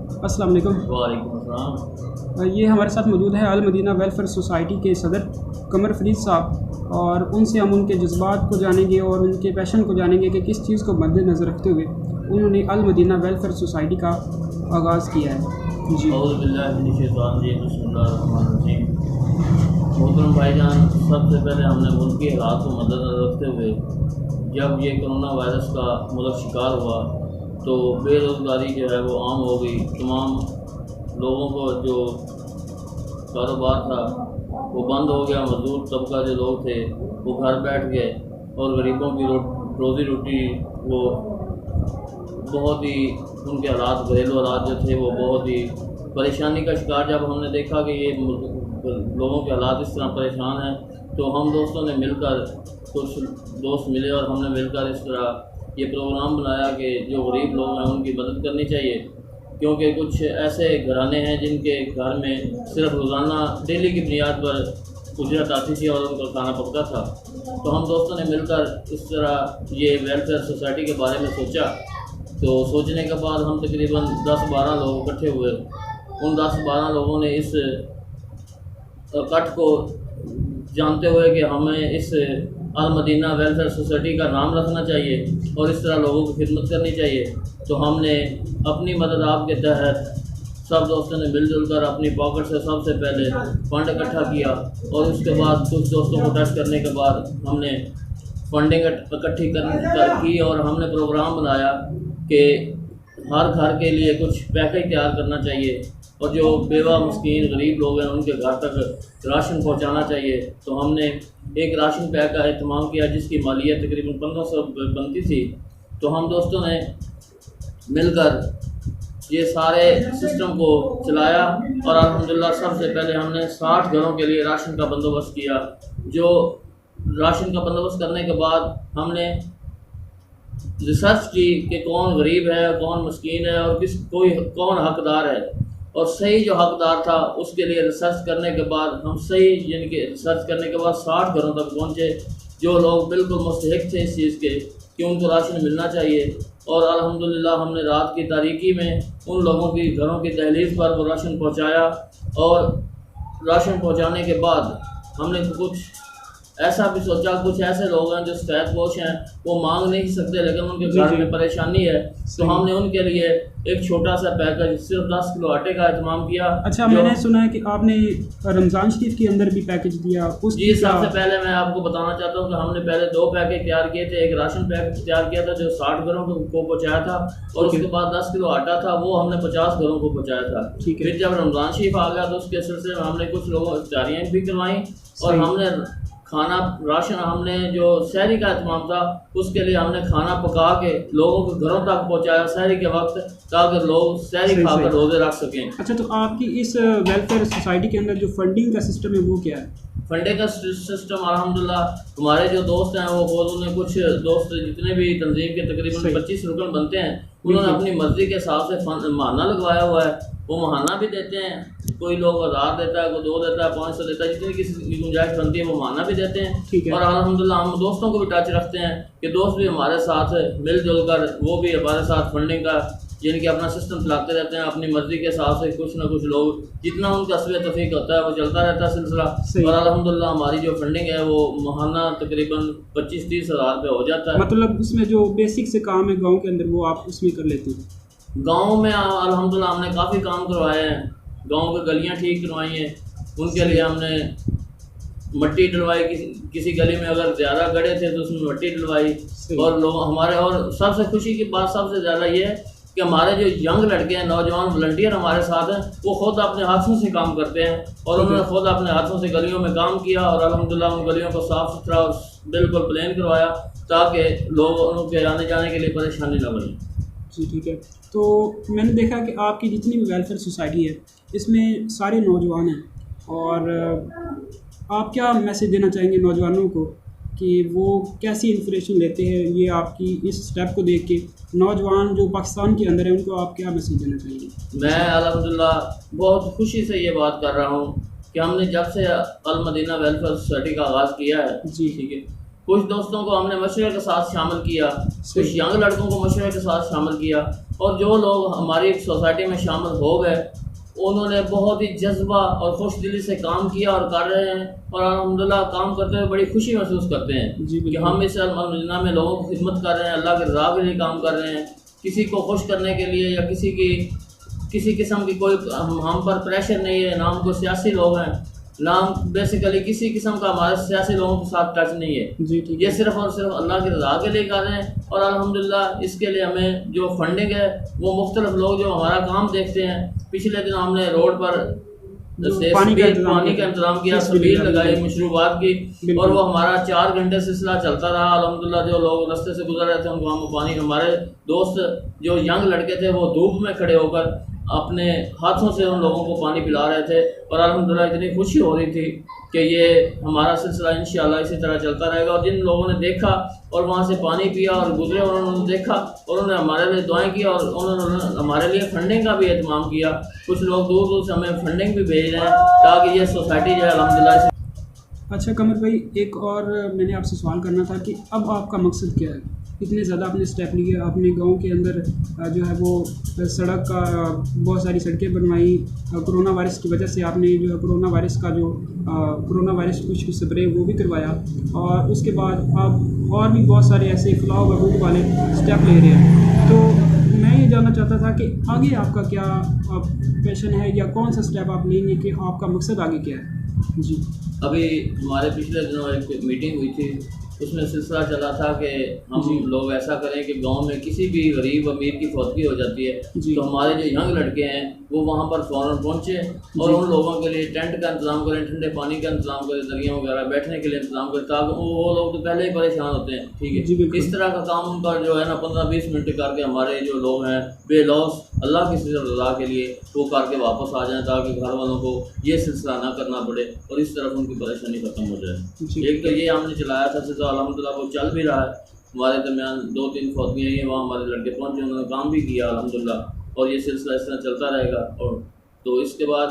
अस्सलाम वालेकुम। वालेकुम अस्सलाम। ये हमारे साथ मौजूद है अल मदीना वेलफेयर सोसाइटी के सदर कमर फरीद साहब, और उनसे हम उनके जज्बात को जानेंगे और उनके पैशन को जानेंगे कि किस चीज़ को मद्देनज़र रखते हुए उन्होंने अल मदीना वेलफेयर सोसाइटी का आगाज़ किया है। जी मोहतरम भाईजान, सबसे पहले हमने मुल्क के हालात को मद्देनज़र रखते हुए जब ये कोरोना वायरस का मुल्क शिकार हुआ तो बेरोज़गारी जो है वो आम हो गई। तमाम लोगों को जो कारोबार था वो बंद हो गया। मजदूर तबका जो लोग थे वो घर बैठ गए और गरीबों की रोज़ी रोटी वो बहुत ही उनके हालात, घरेलू हालात जो थे वो बहुत ही परेशानी का शिकार। जब हमने देखा कि ये लोगों के हालात इस तरह परेशान हैं तो हम दोस्तों ने मिलकर, कुछ दोस्त मिले और हमने मिलकर इस तरह ये प्रोग्राम बनाया कि जो गरीब लोग हैं उनकी मदद करनी चाहिए, क्योंकि कुछ ऐसे घराने हैं जिनके घर में सिर्फ रोज़ाना डेली की बुनियाद पर उजरत आती थी और उनका खाना पकता था। तो हम दोस्तों ने मिलकर इस तरह ये वेलफेयर सोसाइटी के बारे में सोचा। तो सोचने के बाद हम तकरीबन 10-12 लोग इकट्ठे हुए। उन 10-12 लोगों ने इस इकट्ठ को जानते हुए कि हमें इस अल मदीना वेलफेयर सोसाइटी का नाम रखना चाहिए और इस तरह लोगों की खिदमत करनी चाहिए, तो हमने अपनी मदद आपके तहत सब दोस्तों ने मिलजुल कर अपनी पॉकेट से सबसे पहले फंड इकट्ठा किया और उसके बाद कुछ दोस्तों को टच करने के बाद हमने फंडिंग इकट्ठी की और हमने प्रोग्राम बनाया कि हर घर के लिए कुछ पैकेज तैयार करना चाहिए और जो बेवा मस्कीन गरीब लोग हैं उनके घर तक राशन पहुंचाना चाहिए। तो हमने एक राशन पैक का एहतमाम किया जिसकी मालियत तकरीबन 1500 बनती थी। तो हम दोस्तों ने मिलकर ये सारे सिस्टम को चलाया और अल्हम्दुलिल्लाह सबसे पहले हमने 60 घरों के लिए राशन का बंदोबस्त किया। जो राशन का बंदोबस्त करने के बाद हमने रिसर्च की कि कौन गरीब है, कौन मस्कीन है और कौन हकदार है, और सही जो हकदार था उसके लिए रिसर्च करने के बाद हम सही यानी कि रिसर्च करने के बाद 60 घरों तक पहुँचे जो लोग बिल्कुल मुस्तहिक थे इस चीज़ के कि उनको राशन मिलना चाहिए। और अल्हम्दुलिल्लाह हमने रात की तारीकी में उन लोगों की घरों की दहलीज पर वो राशन पहुँचाया। और राशन पहुँचाने के बाद हमने कुछ ऐसा भी सोचा, कुछ ऐसे लोग हैं जो शिकायत पोश हैं, वो मांग नहीं सकते लेकिन उनके घर में परेशानी है, तो हमने उनके लिए एक छोटा सा पैकेज सिर्फ 10 किलो आटे का एहतमाम किया। अच्छा, मैंने सुना है कि आपने रमज़ान शरीफ के अंदर भी पैकेज दिया। जी, सबसे पहले मैं आपको बताना चाहता हूँ कि हमने पहले 2 पैकेज तैयार किए थे। एक राशन पैकेज तैयार किया था जो 60 घरों को पहुँचाया था और उसके बाद 10 किलो आटा था वो हमने 50 घरों को पहुँचाया था। फिर जब रमज़ान शरीफ आ गया तो उसके सिलसिले में हमने कुछ लोगों इफ्तारियाँ भी करवाई और हमने खाना राशन, हमने जो सहरी का एहतमाम था उसके लिए हमने खाना पका के लोगों के घरों तक पहुंचाया सहरी के वक्त, ताकि लोग सहरी खाकर रोजे रख सकें। अच्छा, तो आपकी इस वेलफेयर सोसाइटी के अंदर जो फंडिंग का सिस्टम है वो क्या है? फंडिंग का सिस्टम अल्हम्दुलिल्लाह हमारे जो दोस्त हैं वो उन्होंने कुछ दोस्त जितने भी तंजीम के तकरीबन 25 रुकन बनते हैं उन्होंने अपनी मर्जी के हिसाब से महाना लगवाया हुआ है। वो महाना भी देते हैं, कोई लोग 1000 देता है, कोई 2 देता है, 500 देता है, जितनी किसी की गुंजाइश बनती है वो महाना भी देते हैं। और अल्हम्दुलिल्लाह हम दोस्तों को भी टच रखते हैं कि दोस्त भी हमारे साथ मिलजुल कर वो भी हमारे साथ फंडिंग का यानी कि अपना सिस्टम चलाते रहते हैं अपनी मर्जी के हिसाब से। कुछ ना कुछ लोग जितना उनका असवे तफीक होता है वो चलता रहता है सिलसिला। और अल्हम्दुलिल्लाह हमारी जो फंडिंग है वो महाना तकरीबन 25-30 हज़ार रुपये हो जाता है। मतलब उसमें जो बेसिक से काम है गाँव के अंदर वो आप उसमें कर लेते हैं? गाँव में अल्हम्दुलिल्लाह हमने काफ़ी काम करवाए हैं। गाँव की गलियाँ ठीक करवाई हैं, उनके लिए हमने मट्टी डलवाई। किसी गली में अगर ज़्यादा गड्ढे थे तो उसमें मट्टी डलवाई। और लोग हमारे, और सबसे खुशी की बात सबसे ज़्यादा ये है कि हमारे जो यंग लड़के हैं, नौजवान वॉलंटियर हमारे साथ हैं, वो खुद अपने हाथों से काम करते हैं और उन्होंने खुद अपने हाथों से गलियों में काम किया और अल्हम्दुलिल्लाह उन गलियों को साफ़ सुथरा और बिल्कुल प्लेन करवाया ताकि लोगों के आने जाने के लिए परेशानी न बने। जी, ठीक है। तो मैंने देखा कि आपकी जितनी भी वेलफेयर सोसाइटी है इसमें सारे नौजवान हैं, और आप क्या मैसेज देना चाहेंगे नौजवानों को कि वो कैसी इंस्पिरेशन लेते हैं ये आपकी इस स्टेप को देख के? नौजवान जो पाकिस्तान के अंदर है उनको आप क्या मैसेज देना चाहेंगे? मैं अल्हम्दुलिल्लाह बहुत खुशी से ये बात कर रहा हूँ कि हमने जब से अल मदीना वेलफेयर सोसाइटी का आगाज़ किया है, जी ठीक है, कुछ दोस्तों को हमने मशवरे के साथ शामिल किया, कुछ यंग लड़कों को मशवरे के साथ शामिल किया, और जो लोग हमारी सोसाइटी में शामिल हो गए उन्होंने बहुत ही जज्बा और खुश दिली से काम किया और कर रहे हैं, और अल्हम्दुलिल्लाह काम करते हुए बड़ी खुशी महसूस करते हैं कि हम इस महीना में लोगों की खिदमत कर रहे हैं, अल्लाह के रज़ा के लिए काम कर रहे हैं, किसी को खुश करने के लिए या किसी किस्म की कोई हम पर प्रेशर नहीं है, ना हम कोई सियासी लोग हैं, ना हम बेसिकली किसी किस्म का हमारे सियासी लोगों के साथ टच नहीं है। ये सिर्फ और सिर्फ अल्लाह की रज़ा के लिए कर रहे हैं, और अल्हम्दुलिल्लाह इसके लिए हमें जो फंडिंग है वो मुख्तलिफ लोग जो हमारा काम देखते हैं। पिछले दिन हमने रोड पर पानी का इंतजाम किया, सबील लगाई मशरूबात की, और वो हमारा 4 घंटे सिलसिला चलता रहा। अल्हम्दुलिल्लाह जो लोग रास्ते से गुजर रहे थे उनको हम पानी, हमारे दोस्त जो यंग लड़के थे वो धूप में खड़े होकर अपने हाथों से उन लोगों को पानी पिला रहे थे, और अल्हम्दुलिल्लाह इतनी खुशी हो रही थी कि ये हमारा सिलसिला इंशाअल्लाह इसी तरह चलता रहेगा। और जिन लोगों ने देखा और वहाँ से पानी पिया और गुजरे और उन्होंने देखा और उन्होंने हमारे लिए दुआएं की और उन्होंने हमारे लिए फंडिंग का भी एहतमाम किया। कुछ लोग दूर दूर से हमें फंडिंग भी भेज रहे हैं ताकि ये सोसाइटी जो है अल्हम्दुलिल्लाह। अच्छा कमर भाई, एक और मैंने आपसे सवाल करना था कि अब आपका मकसद क्या है? इतने ज़्यादा आपने स्टेप लिए, आपने गांव के अंदर जो है वो सड़क का बहुत सारी सड़कें बनवाई, कोरोना वायरस की वजह से आपने जो है कोरोना वायरस का जो कोरोना वायरस कुछ स्प्रे वो भी करवाया, और उसके बाद आप और भी बहुत सारे ऐसे फलाह बहबूद वाले स्टेप ले रहे हैं। तो मैं ये जानना चाहता था कि आगे आपका क्या पैशन है या कौन सा स्टेप आप लेंगे, कि आपका मकसद आगे क्या है? जी, अभी हमारे पिछले दिनों एक मीटिंग हुई थी, उसमें सिलसिला चला था कि हम लोग ऐसा करें कि गांव में किसी भी गरीब अमीर की फौतगी हो जाती है तो हमारे जो यंग लड़के हैं वो वहां पर फ़ौरन पहुंचे और उन लोगों के लिए टेंट का इंतज़ाम करें, ठंडे पानी का इंतज़ाम करें, दरिया वगैरह बैठने के लिए इंतज़ाम करें, ताकि वो लोग तो पहले ही परेशान होते हैं। ठीक है, इस तरह का काम उनका जो है ना 15-20 मिनट करके हमारे जो लोग हैं बेलौस अल्लाह की रज़ा के लिए वो करके वापस आ जाएँ, ताकि घर वालों को ये सिलसिला ना करना पड़े और इस तरफ उनकी परेशानी ख़त्म हो जाए। एक तो ये हमने चलाया था सिलसिला, अल्हम्दुलिल्लाह वो चल भी रहा है। हमारे दरमियान 2-3 फौतगियाँ हैं, वहाँ हमारे लड़के पहुँचे, उन्होंने काम भी किया अल्हम्दुलिल्लाह, और ये सिलसिला इस तरह चलता रहेगा। और तो इसके बाद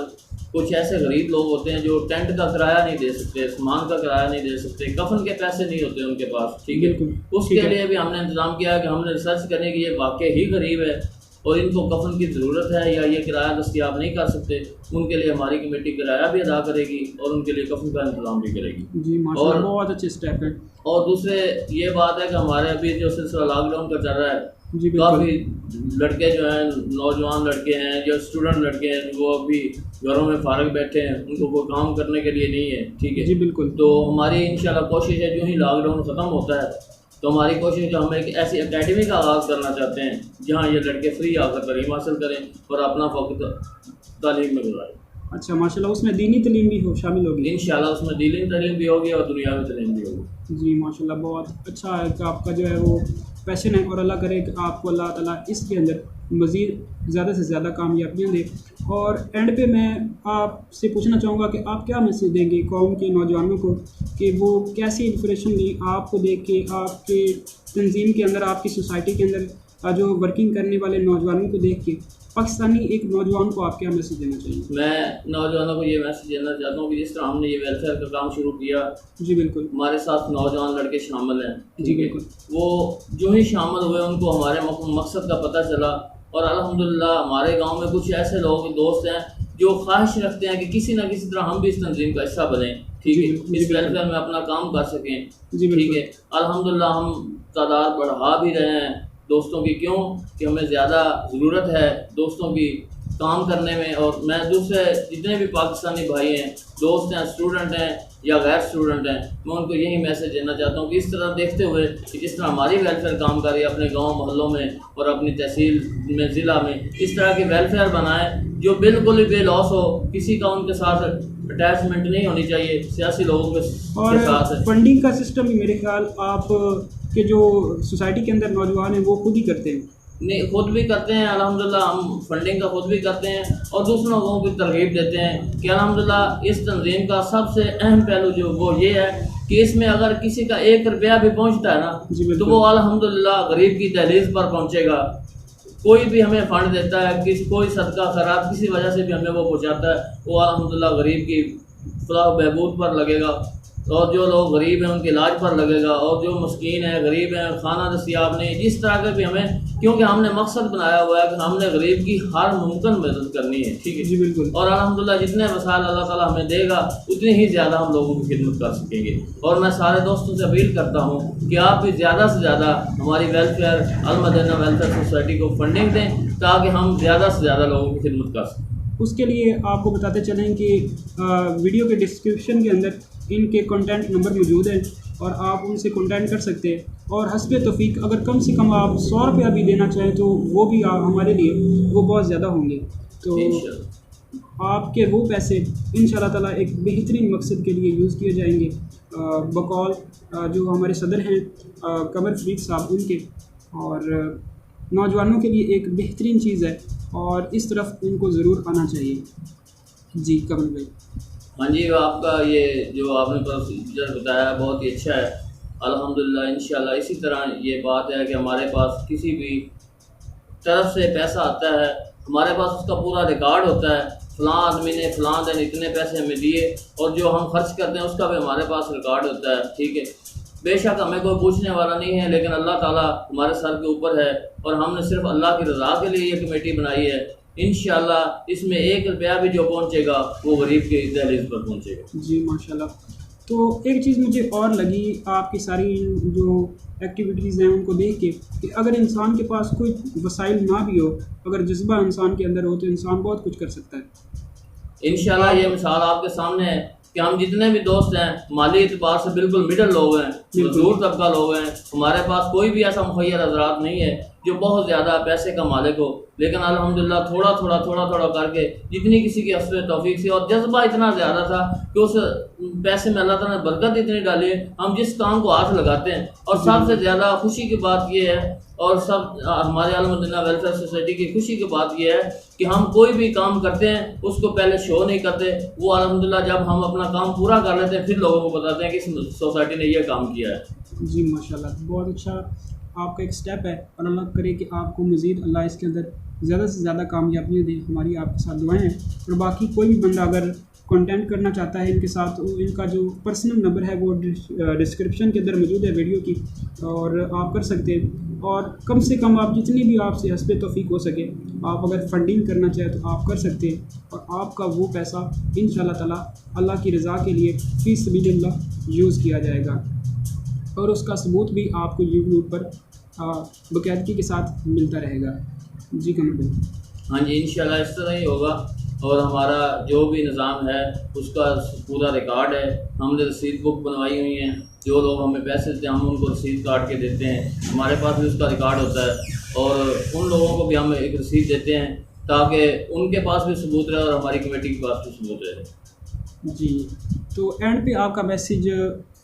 कुछ ऐसे गरीब लोग होते हैं जो टेंट का किराया नहीं दे सकते, सामान का किराया नहीं दे सकते, कफन के पैसे नहीं होते उनके पास। ठीक है, उसके लिए भी हमने इंतज़ाम किया है कि हमने रिसर्च करने की ये वाकई ही गरीब है और इनको कफन की ज़रूरत है या ये किराया दस्तियाब नहीं कर सकते, उनके लिए हमारी कमेटी किराया भी अदा करेगी और उनके लिए कफन का इंतजाम भी करेगी। जी माशाल्लाह, बहुत अच्छे स्टेप है। और दूसरे ये बात है कि हमारे अभी जो सिलसिला लॉकडाउन का चल रहा है, काफ़ी लड़के जो हैं, नौजवान लड़के हैं, जो स्टूडेंट लड़के हैं, वो अभी घरों में फारग बैठे हैं, उनको कोई काम करने के लिए नहीं है। ठीक है जी बिल्कुल। तो हमारी इंशाल्लाह कोशिश है जो ही लॉकडाउन ख़त्म होता है तो हमारी कोशिश है हम एक ऐसी एकेडमी का आगाज़ करना चाहते हैं जहाँ ये लड़के फ्री आकर तालीम हासिल करें और अपना वक्त तालीम में गुजारें। अच्छा माशाल्लाह, उसमें दीनी तालीम भी शामिल होगी? इंशाल्लाह उसमें दीनी तालीम भी होगी और दुनियावी तालीम भी होगी। जी माशाल्लाह, बहुत अच्छा है कि आपका जो है वो पैशन है, और अल्लाह करे कि आपको अल्लाह ताला इसके अंदर मज़ीद ज़्यादा से ज़्यादा कामयाबियाँ दे। और एंड पे मैं आपसे पूछना चाहूँगा कि आप क्या मैसेज देंगे कौम के नौजवानों को कि वो कैसी इंस्पिरेशन लें आपको देख के, आपके तंजीम के अंदर, आपकी सोसाइटी के अंदर जो वर्किंग करने वाले नौजवानों को देख के पाकिस्तानी एक नौजवान को आप क्या मैसेज देना चाहिए? मैं नौजवानों को ये मैसेज देना चाहता हूँ कि जिस तरह हमने ये वेलफेयर का काम शुरू किया, जी बिल्कुल, हमारे साथ नौजवान लड़के शामिल हैं। जी बिल्कुल, वो जो ही शामिल हुए उनको हमारे मकसद का पता चला और अल्हम्दुलिल्लाह हमारे गांव में कुछ ऐसे लोग दोस्त हैं जो ख्वाहिश रखते हैं कि किसी न किसी तरह हम भी इस तंजीम का हिस्सा बने। ठीक है, इस वेलफेयर में अपना काम कर सकें। ठीक है, अल्हम्दुलिल्लाह हम तादाद बढ़ा भी रहे हैं दोस्तों की, क्यों कि हमें ज़्यादा ज़रूरत है दोस्तों की काम करने में। और मैं दूसरे जितने भी पाकिस्तानी भाई हैं, दोस्त हैं, स्टूडेंट हैं या गैर स्टूडेंट हैं, मैं उनको यही मैसेज देना चाहता हूँ कि इस तरह देखते हुए कि जिस तरह हमारी वेलफेयर काम कर रही है अपने गांव मोहल्लों में और अपनी तहसील में, ज़िला में, इस तरह की वेलफेयर बनाएं जो बिल्कुल ही बेलॉस हो, किसी का उनके साथ अटैचमेंट नहीं होनी चाहिए सियासी लोगों के साथ। फंडिंग का सिस्टम भी मेरे ख्याल आप के जो सोसाइटी के अंदर नौजवान हैं वो खुद ही करते हैं? नहीं, खुद भी करते हैं अल्हम्दुलिल्लाह, हम फंडिंग का खुद भी करते हैं और दूसरे लोगों की तरगीब देते हैं कि अल्हम्दुलिल्लाह इस तंजीम का सबसे अहम पहलू जो वो ये है कि इसमें अगर किसी का 1 रुपया भी पहुंचता है ना तो वो अल्हम्दुलिल्लाह गरीब की दहलीज पर पहुंचेगा। कोई भी हमें फंड देता है, कोई सदका खैरात किसी वजह से भी हमें वो पहुँचाता है, वो अल्हम्दुलिल्लाह गरीब की फलाह बहबूद पर लगेगा। और जो लोग गरीब हैं उनके इलाज पर लगेगा, और जो मस्कीन है गरीब हैं खाना दस्तियाब नहीं, जिस तरह के भी हमें, क्योंकि हमने मकसद बनाया हुआ है कि हमने गरीब की हर मुमकिन मदद करनी है, ठीक है जी बिल्कुल। और अल्हम्दुलिल्लाह जितने वसाइल अल्लाह ताला हमें देगा उतनी ही ज़्यादा हम लोगों की खिदमत कर सकेंगे। और मैं सारे दोस्तों से अपील करता हूँ कि आप भी ज़्यादा से ज़्यादा हमारी वेलफेयर अल मदीना वेलफेयर सोसाइटी को फंडिंग दें ताकि हम ज़्यादा से ज़्यादा लोगों की खिदमत कर सकें। उसके लिए आपको बताते चलें कि वीडियो के डिस्क्रिप्शन के अंदर इनके कॉन्टैक्ट नंबर मौजूद हैं और आप उनसे कॉन्टैक्ट कर सकते हैं। और हस्बे तौफीक अगर कम से कम आप 100 रुपया भी देना चाहें तो वो भी हमारे लिए वो बहुत ज़्यादा होंगे। तो आपके वो पैसे इंशाल्लाह ताला एक बेहतरीन मकसद के लिए यूज़ किए जाएंगे। बकौल जो हमारे सदर हैं कमर फरीद साहब उनके, और नौजवानों के लिए एक बेहतरीन चीज़ है और इस तरफ उनको ज़रूर आना चाहिए। जी कमल भाई। हाँ जी, आपका ये जो आपने प्रोसीजर बताया बहुत ही अच्छा है। अल्हम्दुलिल्लाह इंशाल्लाह इसी तरह ये बात है कि हमारे पास किसी भी तरफ से पैसा आता है, हमारे पास उसका पूरा रिकॉर्ड होता है, फ़लाँ आदमी ने फ़लाँ दिन इतने पैसे हमें दिए, और जो हम खर्च करते हैं उसका भी हमारे पास रिकॉर्ड होता है, ठीक है। बेशक हमें कोई पूछने वाला नहीं है, लेकिन अल्लाह ताला हमारे सर के ऊपर है और हमने सिर्फ अल्लाह की रज़ा के लिए ये कमेटी बनाई है। इंशाल्लाह इसमें 1 रुपया भी जो पहुँचेगा वो गरीब के दहलीज पर पहुँचेगा। जी माशाल्लाह। तो एक चीज़ मुझे और लगी आपकी सारी जो एक्टिविटीज़ हैं उनको देख के कि अगर इंसान के पास कोई वसाइल ना भी हो, अगर जज्बा इंसान के अंदर हो तो इंसान बहुत कुछ कर सकता है। इंशाल्लाह ये मिसाल आपके सामने है कि हम जितने भी दोस्त हैं माली एतबार से बिल्कुल मिडल लोग हैं, मजदूर तबका लोग हैं, हमारे पास कोई भी ऐसा मुखैर हजरात नहीं है जो बहुत ज़्यादा पैसे का मालिक हो, लेकिन अल्हम्दुलिल्लाह थोड़ा थोड़ा करके जितनी किसी की हस्ब तौफीक से, और जज्बा इतना ज़्यादा था कि उस पैसे में अल्लाह ताला ने बरकत इतनी डाली है, हम जिस काम को हाथ लगाते हैं। और सबसे ज़्यादा खुशी की बात यह है, और सब हमारे अल मदीना वेलफेयर सोसाइटी की खुशी की बात यह है कि हम कोई भी काम करते हैं उसको पहले शो नहीं करते, वो अल्हम्दुलिल्लाह जब हम अपना काम पूरा कर लेते हैं फिर लोगों को बताते हैं कि इस सोसाइटी ने यह काम किया है। जी माशाल्लाह, बहुत अच्छा आपका एक स्टेप है और अल्लाह करे कि आपको मज़ीद अल्लाह इसके अंदर ज़्यादा से ज़्यादा कामयाबियाँ दे। हमारी आपके साथ दुआएं हैं। और बाकी कोई भी बंदा अगर कांटेक्ट करना चाहता है इनके साथ, तो इनका जो पर्सनल नंबर है वो डिस्क्रिप्शन के अंदर मौजूद है वीडियो की, और आप कर सकते हैं। और कम से कम आप जितनी भी आपसे हस्ब तौफीक हो सके आप अगर फंडिंग करना चाहें तो आप कर सकते हैं, और आपका वो पैसा इंशाल्लाह ताला अल्लाह की रज़ा के लिए फ़ी सबीलिल्लाह यूज़ किया जाएगा। और उसका सबूत भी आपको यूट्यूब पर बाकायदगी के साथ मिलता रहेगा। जी कमल भाई। हाँ जी, इंशाल्लाह इस तरह ही होगा। और हमारा जो भी निज़ाम है उसका पूरा रिकॉर्ड है, हमने रसीद बुक बनवाई हुई हैं, जो लोग हमें पैसे देते हैं हम उनको रसीद काट के देते हैं, हमारे पास भी उसका रिकॉर्ड होता है। और उन लोगों को भी हम एक रसीद देते हैं ताकि उनके पास भी सबूत रहे और हमारी कमेटी के पास भी सबूत रहे। जी, तो एंड पे आपका मैसेज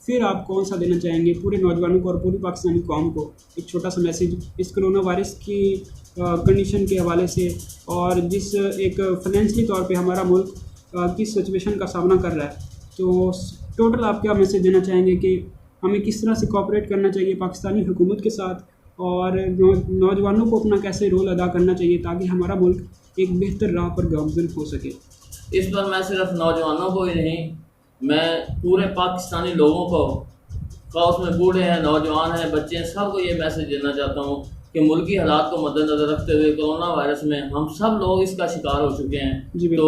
फिर आप कौन सा देना चाहेंगे पूरे नौजवानों को और पूरी पाकिस्तानी कौम को? एक छोटा सा मैसेज इस कोरोना वायरस की कंडीशन के हवाले से, और जिस एक फाइनेंशियली तौर पे हमारा मुल्क किस सिचुएशन का सामना कर रहा है, तो टोटल आप क्या मैसेज देना चाहेंगे कि हमें किस तरह से कोऑपरेट करना चाहिए पाकिस्तानी हुकूमत के साथ, और नौजवानों को अपना कैसे रोल अदा करना चाहिए ताकि हमारा मुल्क एक बेहतर राह पर गामज़न हो सके? इस पर मैं सिर्फ नौजवानों को ही नहीं, मैं पूरे पाकिस्तानी लोगों को, उसमें बूढ़े हैं, नौजवान हैं, बच्चे हैं, सबको ये मैसेज देना चाहता हूँ कि मुल्की हालात को मद्देनज़र रखते हुए कोरोना वायरस में हम सब लोग इसका शिकार हो चुके हैं, तो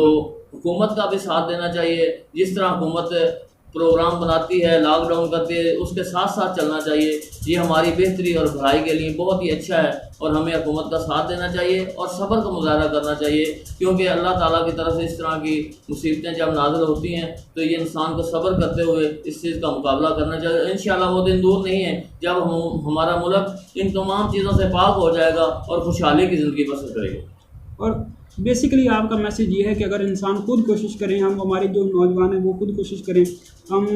हुकूमत का भी साथ देना चाहिए। जिस तरह हुकूमत प्रोग्राम बनाती है, लॉकडाउन करती है, उसके साथ साथ चलना चाहिए। ये हमारी बेहतरी और भलाई के लिए बहुत ही अच्छा है और हमें हुकूमत का साथ देना चाहिए और सब्र का मुजाहरा करना चाहिए, क्योंकि अल्लाह ताला की तरफ से इस तरह की मुसीबतें जब नाज़िल होती हैं तो ये इंसान को सब्र करते हुए इस चीज़ का मुकाबला करना चाहिए। इंशाअल्लाह वो दिन दूर नहीं है जब हमारा मुल्क इन तमाम चीज़ों से पाक हो जाएगा और खुशहाली की ज़िंदगी बसर करेगा। और बेसिकली आपका मैसेज ये है कि अगर इंसान खुद कोशिश करें, हम हमारे जो नौजवान हैं वो खुद कोशिश करें, हम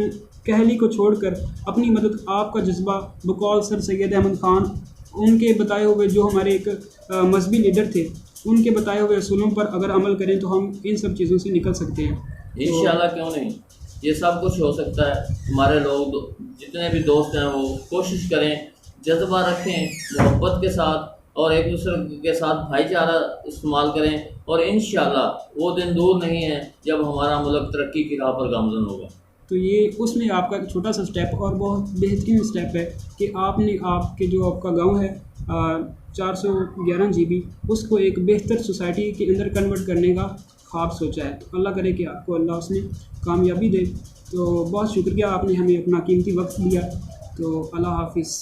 कहली को छोड़कर अपनी मदद, आपका जज्बा बकौल सर सैयद अहमद ख़ान उनके बताए हुए जो हमारे एक मजहबी लीडर थे उनके बताए हुए असूलों पर अगर अमल करें तो हम इन सब चीज़ों से निकल सकते हैं। इंशाअल्लाह क्यों नहीं, ये सब कुछ हो सकता है। हमारे लोग जितने भी दोस्त हैं वो कोशिश करें, जज्बा रखें मोहब्बत के साथ और एक दूसरे के साथ भाईचारा इस्तेमाल करें, और इंशाअल्लाह वो दिन दूर नहीं है जब हमारा मुल्क तरक्की की राह पर गामज़न होगा। तो ये उसमें आपका एक छोटा सा स्टेप और बहुत बेहतरीन स्टेप है कि आपने आपके जो आपका गांव है 411 GB उसको एक बेहतर सोसाइटी के अंदर कन्वर्ट करने का ख्वाब सोचा है। तो अल्लाह करे कि आपको अल्लाह उसमें कामयाबी दे। तो बहुत शुक्रिया, आपने हमें अपना कीमती वक्त दिया। तो अल्लाह हाफिज़।